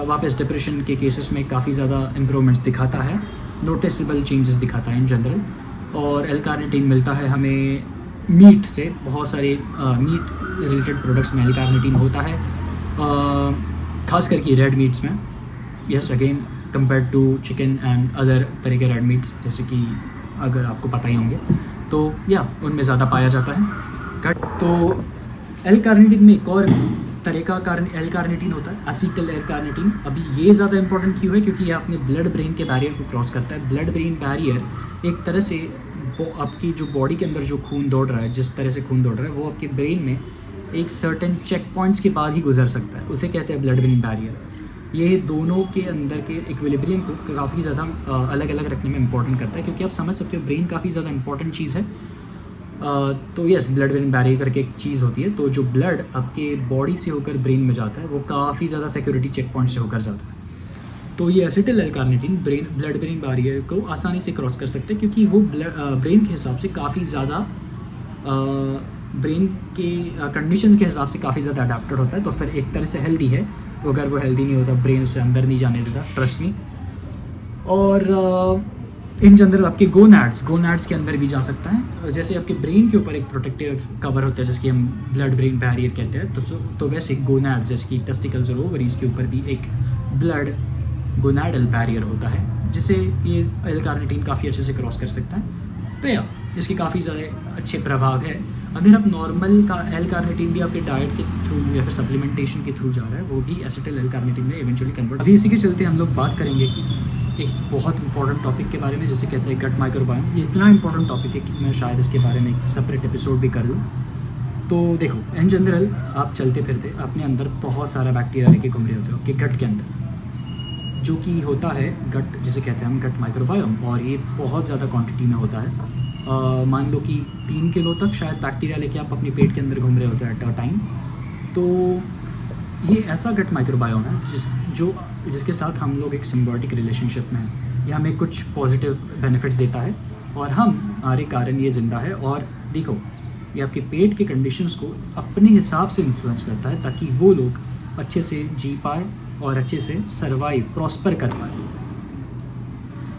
Speaker 1: वापस डिप्रेशन के केसेस में काफ़ी ज़्यादा इम्प्रूवमेंट्स दिखाता है, नोटिसेबल चेंजेस दिखाता है इन जनरल। और एल कार्निटीन मिलता है हमें मीट से, बहुत सारे मीट रिलेटेड प्रोडक्ट्स में एल कार्निटीन होता है, खास करके रेड मीट्स में। Yes again compare to chicken and other तरह के रेड मीट्स, जैसे कि अगर आपको पता ही होंगे, तो या उनमें ज़्यादा पाया जाता है कट। तो एल कार्निटीन में एक और तरह का एल कार्निटीन होता है, एसिटल एल कार्निटीन। अभी ये ज़्यादा इंपॉर्टेंट क्यों है? क्योंकि ये अपने ब्लड ब्रेन के बैरियर को क्रॉस करता है। ब्लड ब्रेन बैरियर एक तरह से आपकी जो बॉडी के अंदर जो खून दौड़ रहा है, जिस तरह से खून दौड़ रहा है, वो आपके ब्रेन में एक सर्टेन चेक पॉइंट्स के बाद ही गुजर सकता है, उसे कहते हैं ब्लड ब्रेन बैरियर। ये दोनों के अंदर के इक्विलिब्रियम को काफ़ी ज़्यादा अलग अलग रखने में इंपॉर्टेंट करता है, क्योंकि आप समझ सकते हो ब्रेन काफ़ी ज़्यादा इंपॉर्टेंट चीज़ है। तो यस, ब्लड ब्रेन बैरियर करके एक चीज़ होती है, तो जो ब्लड आपके बॉडी से होकर ब्रेन में जाता है वो काफ़ी ज़्यादा सिक्योरिटी चेक पॉइंट से होकर जाता है। तो ये acetyl L carnitine blood brain barrier को आसानी से क्रॉस कर सकते हैं, क्योंकि वो ब्रेन के हिसाब से काफ़ी ज़्यादा ब्रेन के कंडीशन के हिसाब से काफ़ी ज़्यादा अडेप्टेड होता है। तो फिर एक तरह से हेल्दी है। अगर वो हेल्दी नहीं होता, ब्रेन उसे अंदर नहीं जाने देता, ट्रस्ट मी। और इन जनरल आपके गोनैड्स के अंदर भी जा सकता है। जैसे आपके ब्रेन के ऊपर एक प्रोटेक्टिव कवर होता है जिसकी हम ब्लड ब्रेन बैरियर कहते हैं, तो वैसे गोनैड्स जैसे कि टेस्टिकल्स और ओवरीज के ऊपर भी एक ब्लड गोनैडल बैरियर होता है, जिसे ये एल कार्निटीन काफ़ी अच्छे से क्रॉस कर सकता है। तो या इसके काफ़ी ज़्यादा अच्छे प्रभाव है। अगर आप नॉर्मल का एल कार्निटीन भी आपके डाइट के थ्रू या फिर सप्लीमेंटेशन के थ्रू जा रहा है, वो भी एसिटिल एल कार्निटीन में इवेंचुअली कन्वर्ट। अभी इसी के चलते हम लोग बात करेंगे कि एक बहुत इंपॉर्टेंट टॉपिक के बारे में, जिसे कहते हैं गट माइक्रोबायोम। ये इतना इंपॉर्टेंट टॉपिक है कि मैं शायद इसके बारे में एक सेपरेट एपिसोड भी कर लूँ। तो देखो, इन जनरल आप चलते फिरते अपने अंदर बहुत सारा बैक्टीरिया लेके घूम रहे होते हो आपके गट के अंदर, जो कि होता है गट, जिसे कहते हैं हम गट माइक्रोबायोम। और ये बहुत ज़्यादा क्वांटिटी में होता है। मान लो कि 3 किलो तक शायद बैक्टीरिया लेके आप अपने पेट के अंदर घूम रहे होते हैं एट अ टाइम। तो ये ऐसा गट माइक्रोबायोम है जिसके साथ हम लोग एक सिम्बायोटिक रिलेशनशिप में हैं। ये हमें कुछ पॉजिटिव बेनिफिट्स देता है और हमारे कारण ये ज़िंदा है। और देखो, ये आपके पेट के कंडीशंस को अपने हिसाब से इन्फ्लुएंस करता है, ताकि वो लोग अच्छे से जी पाए और अच्छे से सर्वाइव, प्रॉस्पर कर पाए।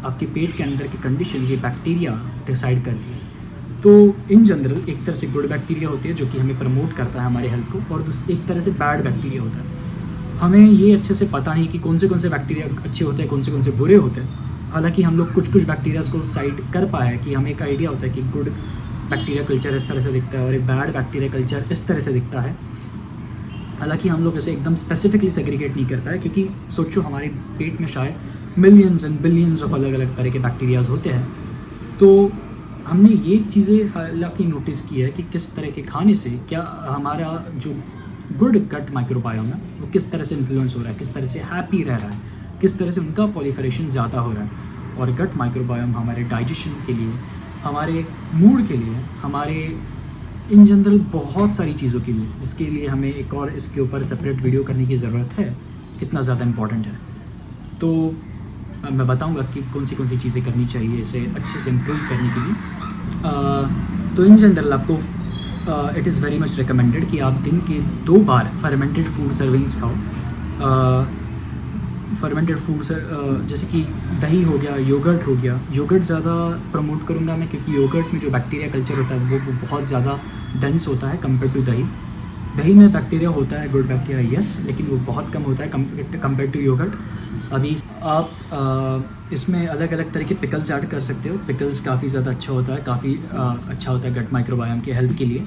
Speaker 1: आपके पेट के अंदर की कंडीशंस ये बैक्टीरिया डिसाइड करती है। तो इन जनरल एक तरह से गुड बैक्टीरिया होती है जो कि हमें प्रमोट करता है हमारे हेल्थ को, और एक तरह से बैड बैक्टीरिया होता है। हमें ये अच्छे से पता नहीं कि कौन से बैक्टीरिया अच्छे होते हैं, कौन से बुरे होते हैं। हालांकि हम लोग कुछ बैक्टीरियाज को साइड कर पाए कि हमें एक आइडिया होता है कि गुड बैक्टीरिया कल्चर इस तरह से दिखता है और एक बैड बैक्टीरिया कल्चर इस तरह से दिखता है। हालांकि हम लोग इसे एकदम स्पेसिफिकली सेग्रीगेट नहीं कर पाए, क्योंकि सोचो हमारे पेट में शायद मिलियंस एंड बिलियंस ऑफ अलग अलग तरह के बैक्टीरियाज होते हैं। तो हमने ये चीज़ें हालांकि नोटिस की है कि किस तरह के खाने से क्या हमारा जो गुड गट माइक्रोबायोम है वो किस तरह से इन्फ्लुएंस हो रहा है, किस तरह से हैप्पी रह रहा है, किस तरह से उनका पॉलीफरेशन ज़्यादा हो रहा है। और गट माइक्रोबायोम हमारे डाइजेशन के लिए, हमारे मूड के लिए, हमारे इन जनरल बहुत सारी चीज़ों के लिए, जिसके लिए हमें एक और इसके ऊपर सेपरेट वीडियो करने की ज़रूरत है, कितना ज़्यादा इम्पॉर्टेंट है। तो मैं बताऊंगा कि कौन सी चीज़ें करनी चाहिए इसे अच्छे से इम्प्रूव करने के लिए। तो इन जनरल आपको it is very much recommended कि आप दिन के 2 बार फर्मेंटेड फूड सर्विंग्स खाओ। फर्मेंटेड फूड जैसे कि दही हो गया, योगर्ट हो गया। योगर्ट ज़्यादा प्रमोट करूँगा मैं, क्योंकि योगर्ट में जो बैक्टीरिया कल्चर होता है वो बहुत ज़्यादा डेंस होता है कंपेयर टू दही। दही में बैक्टीरिया होता है, गुड बैक्टीरिया यस, लेकिन वो बहुत कम होता है कंपेयर टू योगर्ट। अभी आप इसमें अलग अलग तरह के पिकल्स ऐड कर सकते हो। पिकल्स काफ़ी ज़्यादा अच्छा होता है, काफ़ी अच्छा होता है गट माइक्रोबायोम के हेल्थ के लिए।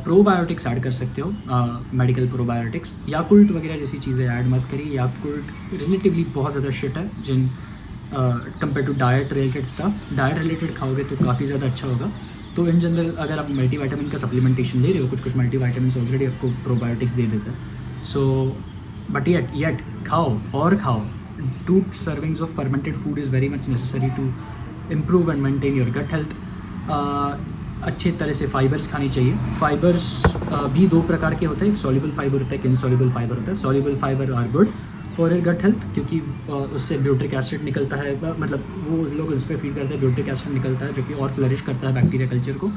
Speaker 1: प्रोबायोटिक्स ऐड कर सकते हो, मेडिकल प्रोबायोटिक्स। याकुल्ट वगैरह जैसी चीज़ें ऐड मत करिए। याकुल्ट रिलेटिवली बहुत ज़्यादा शिट है जिन compare to diet related stuff. Diet related खाओगे तो काफ़ी ज़्यादा अच्छा होगा। तो इन जनरल अगर आप मल्टीविटामिन का सप्लीमेंटेशन ले रहे हो, कुछ मल्टीविटामिन ऑलरेडी आपको प्रोबायोटिक्स दे देते हैं। सो बट येट खाओ और खाओ। 2 servings of fermented food is very much necessary to improve and maintain your gut health. अच्छे तरह से फाइबर्स खानी चाहिए। फाइबर्स भी 2 प्रकार के होते हैं, एक सॉल्युबल फाइबर होता है, एक इनसॉल्युबल फाइबर होता है। Soluble fibre are good for your gut health, क्योंकि उससे ब्यूट्रिक एसिड निकलता है, मतलब वो लोग उस पर फीड करते हैं, ब्यूट्रिक एसिड निकलता है जो कि और फ्लरिश करता है बैक्टीरिया कल्चर को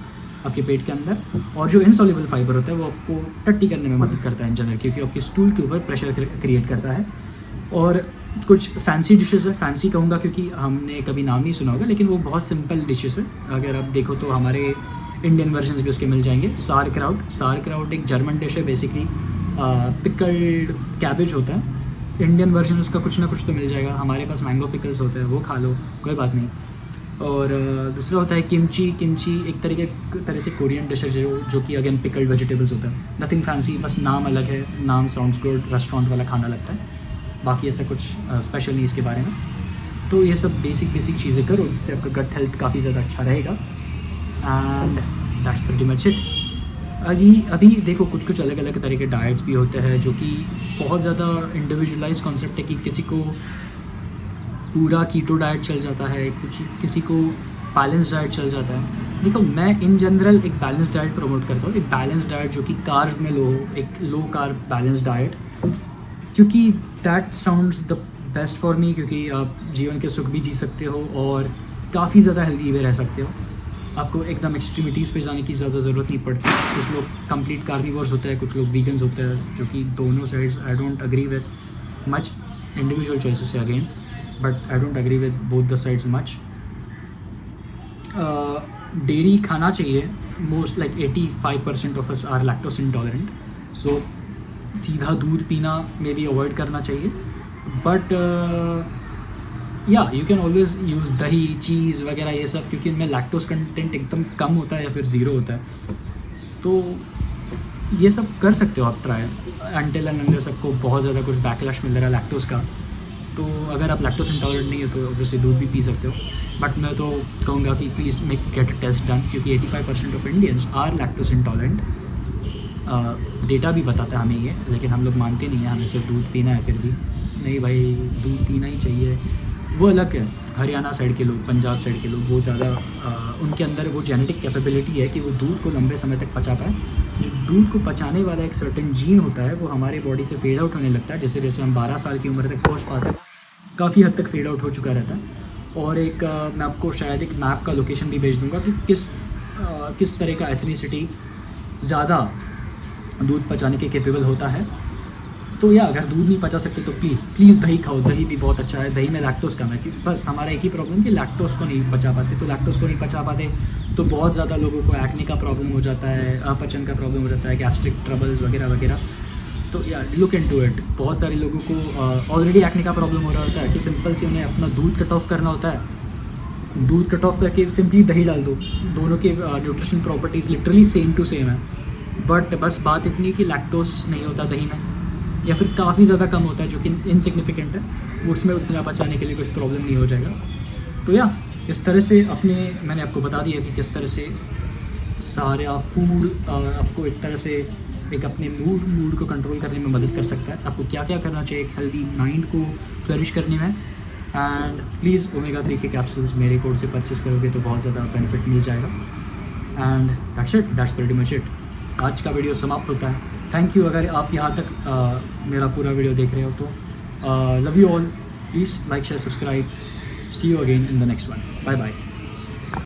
Speaker 1: आपके पेट के अंदर। और जो इनसॉल्युबल फाइबर होता है वो आपको टट्टी करने में मदद करता है इन जनरल, क्योंकि आपके स्टूल के ऊपर प्रेशर क्रिएट करता है। और कुछ फैंसी डिशेस है, फैंसी कहूँगा क्योंकि हमने कभी नाम नहीं सुना होगा, लेकिन वो बहुत सिंपल डिशेस है। अगर आप देखो तो हमारे इंडियन वर्जन्स भी उसके मिल जाएंगे। सारक्राउट एक जर्मन डिश है, बेसिकली पिकल्ड कैबेज होता है। इंडियन वर्जन उसका कुछ ना कुछ तो मिल जाएगा। हमारे पास मैंगो पिकल्स होते हैं, वो खा लो, कोई बात नहीं। और दूसरा होता है किमची एक तरह से कोरियन डिश है जो कि अगेन पिकल्ड वेजिटेबल्स होता है। नथिंग फैंसी, बस नाम अलग है, नाम साउंड्स गुड, रेस्टोरेंट वाला खाना लगता है। बाकी ऐसा कुछ स्पेशल नहीं इसके बारे में। तो ये सब बेसिक चीज़ें करो जिससे आपका गट हेल्थ काफ़ी ज़्यादा अच्छा रहेगा। And that's pretty much it. अभी देखो कुछ अलग अलग तरह के डाइट्स भी होते हैं जो कि बहुत ज़्यादा इंडिविजुअलाइज कॉन्सेप्ट है कि किसी को पूरा कीटो डाइट चल जाता है, किसी को बैलेंस डाइट चल जाता है। देखो मैं इन जनरल एक बैलेंस डाइट प्रमोट करता हूँ, एक बैलेंस डाइट जो कि कार्ब में लो हो, एक लो कार्ब बैलेंस डाइट, क्योंकि that sounds the best for me. क्योंकि आप जीवन के सुख भी जी सकते हो और काफ़ी ज़्यादा हेल्दी भी रह सकते हो। आपको एकदम एक्सट्रीमिटीज़ पे जाने की ज़्यादा ज़रूरत नहीं पड़ती। कुछ लोग कंप्लीट कार्निवोर्स होते हैं, कुछ लोग वीगन्स होते हैं, जो कि दोनों sides I don't agree with much. Individual choices है again, but I don't agree with both the sides much. Dairy खाना चाहिए। Most like 85% of us are lactose intolerant, so सीधा दूध पीना में भी अवॉइड करना चाहिए। बट या यू कैन ऑलवेज यूज़ दही, चीज़ वगैरह ये सब, क्योंकि इनमें लैक्टोज कंटेंट एकदम कम होता है या फिर ज़ीरो होता है। तो ये सब कर सकते हो आप ट्राई, अनटिल एंड अनलेस सबको बहुत ज़्यादा कुछ बैकलैश मिल रहा है लैक्टोज का। तो अगर आप लैक्टोज इंटॉलरेंट नहीं है तो ऑब्वियसली दूध भी पी सकते हो। बट मैं तो कहूँगा कि please make get a test done, क्योंकि 85% of Indians are lactose intolerant. Data भी बताता है हमें ये, लेकिन हम लोग मानते नहीं हैं। हमें सिर्फ दूध पीना है, फिर भी नहीं भाई, दूध पीना ही चाहिए। वो अलग है, हरियाणा साइड के लोग, पंजाब साइड के लोग, वो ज़्यादा उनके अंदर वो जेनेटिक कैपेबिलिटी है कि वो दूध को लंबे समय तक पचा पाए। जो दूध को पचाने वाला एक सर्टेन जीन होता है वो हमारे बॉडी से फेड आउट होने लगता है। जैसे जैसे हम 12 साल की उम्र तक पहुँच पाते हैं, काफ़ी हद तक फेड आउट हो चुका रहता है। और एक मैं आपको शायद एक मैप का लोकेशन भी भेज दूँगा कि किस तरह का एथनिसिटी ज़्यादा दूध पचाने के कैपेबल होता है। तो या अगर दूध नहीं पचा सकते तो प्लीज़ दही खाओ। दही भी बहुत अच्छा है, दही में लैक्टोज कम है। कि बस हमारा एक ही प्रॉब्लम कि लैक्टोज को नहीं पचा पाते। तो लैक्टोज को नहीं पचा पाते तो बहुत ज़्यादा लोगों को एक्ने का प्रॉब्लम हो जाता है, अपचन का प्रॉब्लम हो जाता है, गैस्ट्रिक ट्रबल्स वगैरह वगैरह। तो या लुक इनटू इट। बहुत सारे लोगों को ऑलरेडी एक्ने का प्रॉब्लम हो रहा होता है कि सिंपल से उन्हें अपना दूध कट ऑफ करना होता है। दूध कट ऑफ करके सिंपली दही डाल दो, दोनों के nutrition properties literally same to same है। बट बस बात इतनी कि लैक्टोज नहीं होता दही में, या फिर काफ़ी ज़्यादा कम होता है जो कि इनसिग्निफिकेंट है, उसमें उतना पचाने के लिए कुछ प्रॉब्लम नहीं हो जाएगा। तो या इस तरह से मैंने आपको बता दिया कि किस तरह से सारा फूड आपको एक तरह से एक अपने मूड को कंट्रोल करने में मदद कर सकता है। आपको क्या क्या करना चाहिए एक हेल्दी माइंड को फ्लरिश करने में। एंड प्लीज़ ओमेगा 3 के कैप्सूल्स मेरे कोड से परचेस करोगे तो बहुत ज़्यादा बेनिफिट मिल जाएगा। And that's pretty much it. आज का वीडियो समाप्त होता है। थैंक यू अगर आप यहाँ तक मेरा पूरा वीडियो देख रहे हो तो। Love you all, please like share subscribe. See you again in the next one. Bye bye.